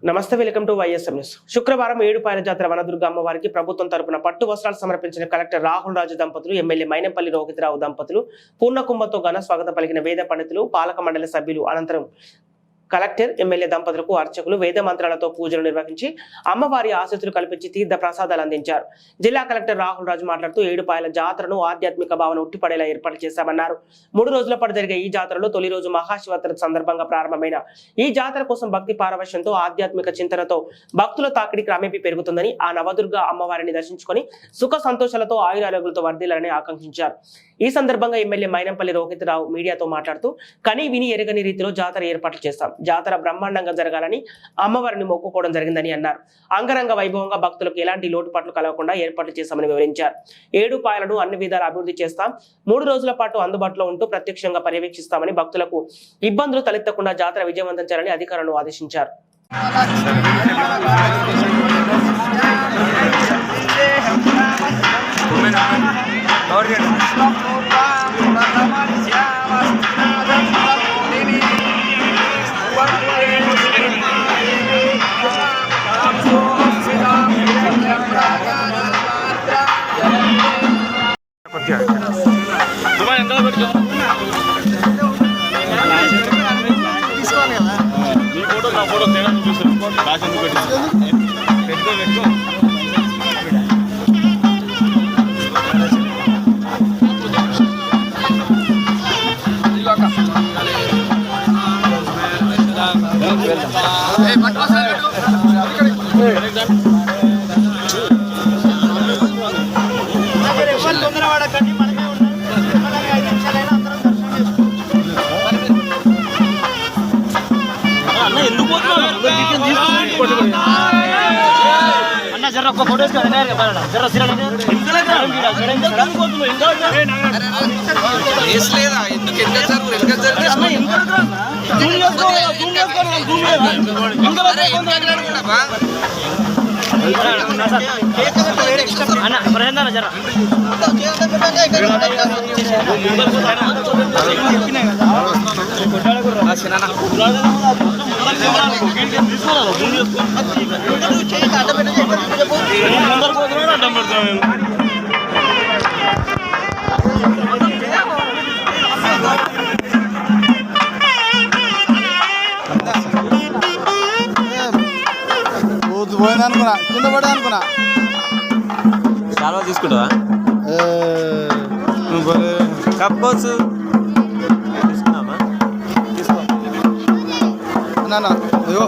నమస్తే, welcome to YSM news. శుక్రవారం ఏడుపాయల జాతర వనదుర్గ అమ్మవారికి ప్రభుత్వం తరపున పట్టు వస్త్రాలు సమర్పించిన కలెక్టర్ రాహుల్ రాజు దంపతులు, ఎమ్మెల్యే మైనంపల్లి రోహితరావు దంపతులు పూర్ణకుంభంతో ఘన స్వాగతం పలికిన వేద పండితులు, పాలక మండలి సభ్యులు. అనంతరం కలెక్టర్, ఎమ్మెల్యే దంపతులకు అర్చకులు వేద మంత్రాలతో పూజలు నిర్వహించి అమ్మవారి ఆశీస్సులు కల్పించి తీర్థ ప్రసాదాలు అందించారు. జిల్లా కలెక్టర్ రాహుల్ రాజు మాట్లాడుతూ ఏడుపాయల జాతరను ఆధ్యాత్మిక భావన ఉట్టిపడేలా ఏర్పాటు చేశామన్నారు. 3 రోజుల పాటు జరిగే ఈ జాతరలో తొలి రోజు మహాశివరాత్రి సందర్భంగా ప్రారంభమైన ఈ జాతర కోసం భక్తి పారవశ్యంతో ఆధ్యాత్మిక చింతనతో భక్తుల తాకిడి క్రమేపీ పెరుగుతుందని, ఆ నవదుర్గ అమ్మవారిని దర్శించుకొని సుఖ సంతోషాలతో ఆయురారోగ్యాలతో వర్ధిల్లాలని ఆకాంక్షించారు. ఈ సందర్భంగా ఎమ్మెల్యే మైనంపల్లి రోహితరావు మీడియాతో మాట్లాడుతూ కని విని ఎరగని రీతిలో జాతర ఏర్పాట్లు చేస్తాం. జాతర బ్రహ్మాండంగా జరగాలని అమ్మవారిని మొక్కుకోవడం జరిగిందని అన్నారు. అంగరంగ వైభవంగా భక్తులకు ఎలాంటి లోటుపాట్లు కలగకుండా ఏర్పాట్లు చేస్తామని వివరించారు. ఏడుపాయలను అన్ని విధాల అభివృద్ధి చేస్తాం. 3 రోజుల పాటు అందుబాటులో ఉంటూ ప్రత్యక్షంగా పర్యవేక్షిస్తామని, భక్తులకు ఇబ్బందులు తలెత్తకుండా జాతర విజయవంతం చేయాలని అధికారులను ఆదేశించారు. అనుకున్నా కింద పడే అనుకున్నా చాలా తీసుకుంటావా కప్పోసు తీసుకున్నామా తీసుకో అయ్యో